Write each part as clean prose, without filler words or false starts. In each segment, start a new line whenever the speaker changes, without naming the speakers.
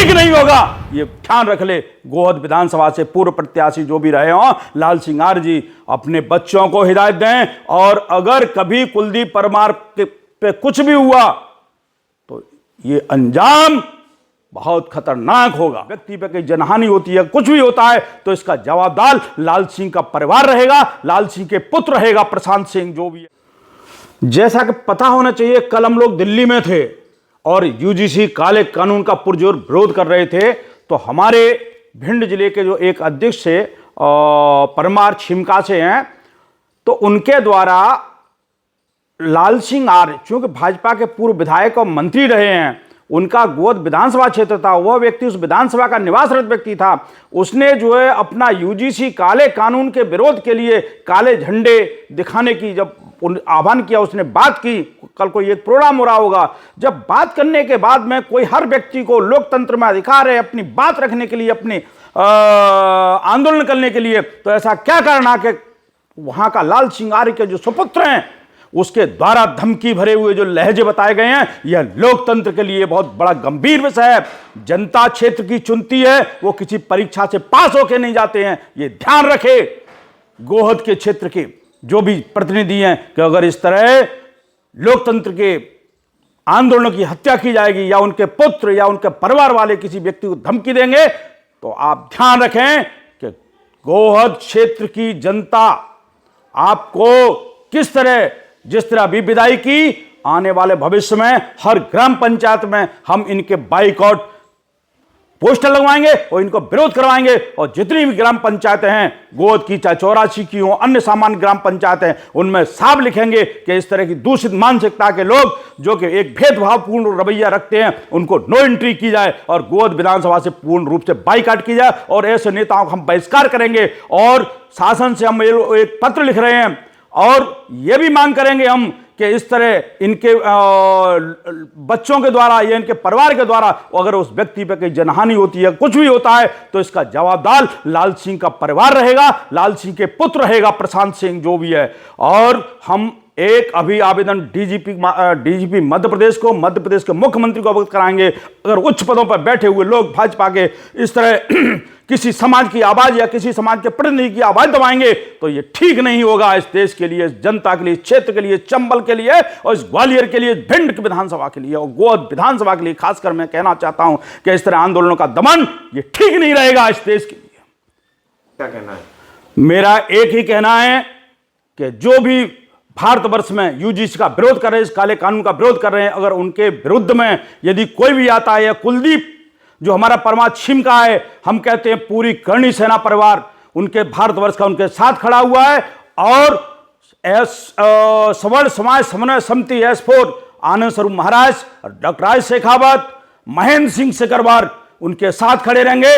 ठीक नहीं होगा, ये ध्यान रख ले। गोहद विधानसभा से पूर्व प्रत्याशी जो भी रहे हों, लाल सिंह आर्य जी अपने बच्चों को हिदायत दें, और अगर कभी कुलदीप परमार पे कुछ भी हुआ तो ये अंजाम बहुत खतरनाक होगा। व्यक्ति पे कहीं जनहानि होती है, कुछ भी होता है, तो इसका जवाबदार लाल सिंह का परिवार रहेगा, लाल सिंह के पुत्र रहेगा, प्रशांत सिंह जो भी है। जैसा कि पता होना चाहिए, कल हम लोग दिल्ली में थे और यूजीसी काले कानून का पुरजोर विरोध कर रहे थे, तो हमारे भिंड जिले के जो एक अध्यक्ष से परमार छिमका से हैं, तो उनके द्वारा लाल सिंह आर्य, चूंकि भाजपा के पूर्व विधायक और मंत्री रहे हैं, उनका गोहद विधानसभा क्षेत्र था, वह व्यक्ति उस विधानसभा का निवासरत व्यक्ति था, उसने जो है अपना यूजीसी काले कानून के विरोध के लिए काले झंडे दिखाने की जब आह्वान किया, उसने बात की, कल को एक प्रोग्राम हो रहा होगा, जब बात करने के बाद में कोई हर व्यक्ति को लोकतंत्र में अधिकार है अपनी बात रखने के लिए, अपने आंदोलन करने के लिए, तो ऐसा क्या कारण है कि वहां का लाल सिंह आर्य के जो सुपुत्र हैं उसके द्वारा धमकी भरे हुए जो लहजे बताए गए हैं, यह लोकतंत्र के लिए बहुत बड़ा गंभीर विषय है। जनता क्षेत्र की चुनती है, वो किसी परीक्षा से पास होकर नहीं जाते हैं, ये ध्यान रखे गोहद के क्षेत्र के जो भी प्रतिनिधि हैं कि अगर इस तरह लोकतंत्र के आंदोलनों की हत्या की जाएगी या उनके पुत्र या उनके परिवार वाले किसी व्यक्ति को धमकी देंगे, तो आप ध्यान रखें कि गोहद क्षेत्र की जनता आपको किस तरह, जिस तरह अभी विदाई की, आने वाले भविष्य में हर ग्राम पंचायत में हम इनके बाइकआउट पोस्टर लगवाएंगे और इनको विरोध करवाएंगे, और जितनी भी ग्राम पंचायतें हैं गोहद की, चाहे 84 की हो, अन्य सामान्य ग्राम पंचायतें, उनमें साफ लिखेंगे कि इस तरह की दूषित मानसिकता के लोग जो कि एक भेदभावपूर्ण रवैया रखते हैं, उनको नो एंट्री की जाए और गोहद विधानसभा से पूर्ण रूप से बाइकआउट की जाए, और ऐसे नेताओं का हम बहिष्कार करेंगे। और शासन से हम एक पत्र लिख रहे हैं और यह भी मांग करेंगे हम कि इस तरह इनके बच्चों के द्वारा या इनके परिवार के द्वारा अगर उस व्यक्ति पर कहीं जनहानि होती है, कुछ भी होता है, तो इसका जवाबदार लाल सिंह का परिवार रहेगा, लाल सिंह के पुत्र रहेगा, प्रशांत सिंह जो भी है। और हम एक अभी आवेदन डीजीपी मध्य प्रदेश के मुख्यमंत्री को अवगत कराएंगे। अगर उच्च पदों पर बैठे हुए लोग भाजपा के इस तरह किसी समाज की आवाज या किसी समाज के प्रतिनिधि की आवाज दबाएंगे, तो ये ठीक नहीं होगा इस देश के लिए, इस जनता के लिए, इस क्षेत्र के लिए, चंबल के लिए, और इस ग्वालियर के लिए, भिंड विधानसभा के लिए और गोहद विधानसभा के लिए खासकर मैं कहना चाहता हूं कि इस तरह आंदोलनों का दमन ये ठीक नहीं रहेगा इस देश के लिए।
क्या कहना है?
मेरा एक ही कहना है कि जो भी भारतवर्ष में यूजीसी का विरोध कर रहे हैं, इस काले कानून का विरोध कर रहे हैं, अगर उनके विरुद्ध में यदि कोई भी आता है, या कुलदीप जो हमारा परमार छिमका है, हम कहते हैं पूरी करणी सेना परिवार उनके भारतवर्ष का उनके साथ खड़ा हुआ है, और सवर्ण समाज समन्वय समिति S4 आनंद स्वरूप महाराज, डॉक्टर राज शेखावत, महेंद्र सिंह सिकरवार उनके साथ खड़े रहेंगे,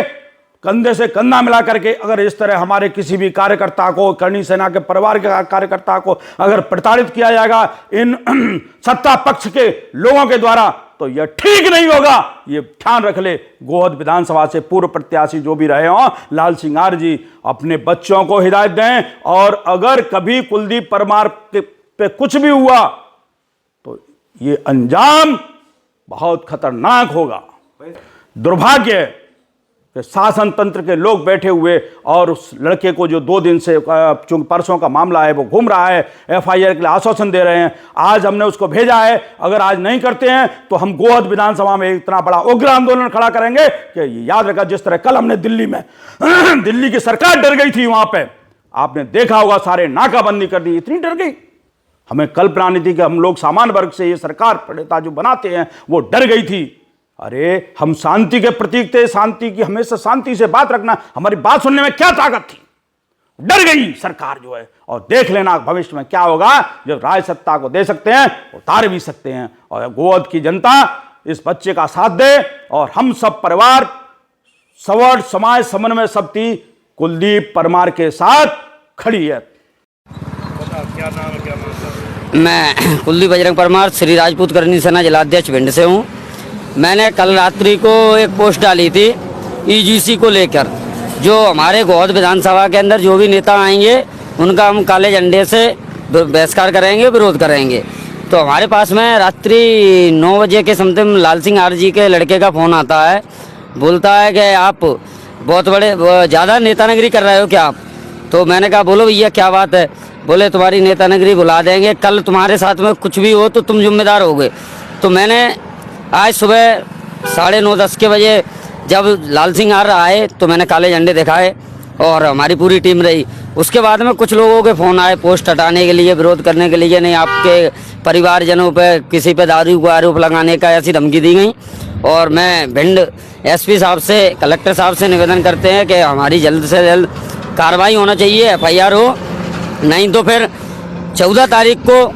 कंधे से कंधा मिला करके। अगर इस तरह हमारे किसी भी कार्यकर्ता को, करणी सेना के परिवार के कार्यकर्ता को अगर प्रताड़ित किया जाएगा इन सत्ता पक्ष के लोगों के द्वारा, तो यह ठीक नहीं होगा, ये ध्यान रख ले। गोहद विधानसभा से पूर्व प्रत्याशी जो भी रहे हों, लाल सिंह आर्य जी अपने बच्चों को हिदायत दें, और अगर कभी कुलदीप परमार पे कुछ भी हुआ तो ये अंजाम बहुत खतरनाक होगा। दुर्भाग्य है कि शासन तंत्र के लोग बैठे हुए और उस लड़के को जो 2 दिन से, चूंकि परसों का मामला है, वो घूम रहा है, FIR के लिए आश्वासन दे रहे हैं। आज हमने उसको भेजा है, अगर आज नहीं करते हैं तो हम गोहद विधानसभा में इतना बड़ा उग्र आंदोलन खड़ा करेंगे कि याद रखा, जिस तरह कल हमने दिल्ली में दिल्ली की सरकार डर गई थी, वहां पर आपने देखा होगा सारे नाकाबंदी कर दी, इतनी डर गई। हमें कल्पना नहीं थी कि हम लोग सामान्य वर्ग से ये सरकार प्रणेता जो बनाते हैं वो डर गई थी। अरे हम शांति के प्रतीक थे, शांति की हमेशा शांति से बात रखना, हमारी बात सुनने में क्या ताकत थी? डर गई सरकार जो है। और देख लेना भविष्य में क्या होगा, जब राज सत्ता को दे सकते हैं उतार भी सकते हैं। और गोहद की जनता इस बच्चे का साथ दे, और हम सब परिवार सवर्ण समाज समन्वय समिति कुलदीप परमार के साथ खड़ी है।
क्या नाम है, क्या मतलब?
मैं कुलदीप बजरंग परमार, श्री राजपूत करणी सेना जिलाध्यक्ष भिंड से हूँ। मैंने कल रात्रि को एक पोस्ट डाली थी यूजीसी को लेकर, जो हमारे गोहद विधानसभा के अंदर जो भी नेता आएंगे उनका हम काले झंडे से बहिष्कार करेंगे, विरोध करेंगे। तो हमारे पास में रात्रि 9 बजे के समथिंग लाल सिंह आर्य जी के लड़के का फ़ोन आता है, बोलता है कि आप बहुत बड़े ज़्यादा नेतानगरी कर रहे हो क्या आप। तो मैंने कहा बोलो भैया क्या बात है। बोले तुम्हारी नेतानगरी बुला देंगे, कल तुम्हारे साथ में कुछ भी हो तो तुम जिम्मेदार होगे। तो मैंने आज सुबह 9:30-10 के बजे जब लाल सिंह आर आए तो मैंने काले झंडे दिखाए और हमारी पूरी टीम रही। उसके बाद में कुछ लोगों के फ़ोन आए पोस्ट हटाने के लिए, विरोध करने के लिए, नहीं आपके परिवारजनों पे किसी पे दारू को आरोप लगाने का ऐसी धमकी दी गई। और मैं भिंड एसपी साहब से, कलेक्टर साहब से निवेदन करते हैं कि हमारी जल्द से जल्द कार्रवाई होना चाहिए, FIR हो, नहीं तो फिर 14 तारीख को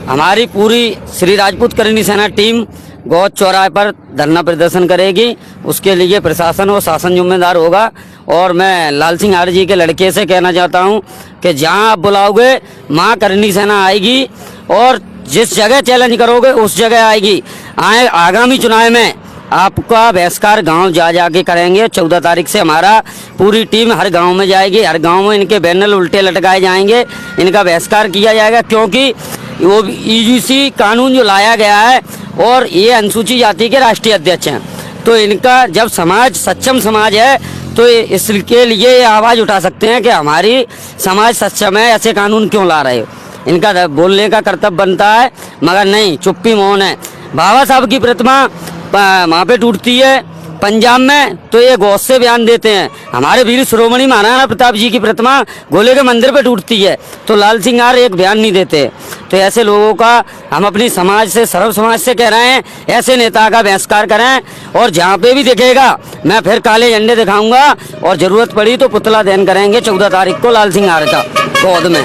हमारी पूरी श्री राजपूत करनी सेना टीम गौद चौराहे पर धरना प्रदर्शन करेगी। उसके लिए प्रशासन और शासन जिम्मेदार होगा। और मैं लाल सिंह आर जी के लड़के से कहना चाहता हूं कि जहां आप बुलाओगे मां करनी सेना आएगी और जिस जगह चैलेंज करोगे उस जगह आएगी। आगामी चुनाव में आपका बहिष्कार गांव जा जाके करेंगे। 14 तारीख से हमारा पूरी टीम हर गांव में जाएगी, हर गांव में इनके बैनर उल्टे लटकाए जाएंगे, इनका बहिष्कार किया जाएगा। क्योंकि वो EGC कानून जो लाया गया है और ये अनुसूचित जाति के राष्ट्रीय अध्यक्ष हैं, तो इनका जब समाज सक्षम समाज है तो इसके लिए ये आवाज़ उठा सकते हैं कि हमारी समाज सक्षम है, ऐसे कानून क्यों ला रहे हो। इनका बोलने का कर्तव्य बनता है, मगर नहीं, चुप्पी मौन है। बाबा साहब की प्रतिमा वहाँ पे टूटती है पंजाब में तो ये गौस से बयान देते हैं। हमारे वीर शिरोमणि महाराणा प्रताप जी की प्रतिमा गोले के मंदिर पे टूटती है तो लाल सिंह आर एक बयान नहीं देते। तो ऐसे लोगों का हम अपनी समाज से, सर्व समाज से कह रहे हैं, ऐसे नेता का बहिष्कार करें। और जहाँ पे भी दिखेगा मैं फिर काले झंडे दिखाऊंगा और जरूरत पड़ी तो पुतला दहन करेंगे 14 तारीख को लाल सिंह आर का गौद में।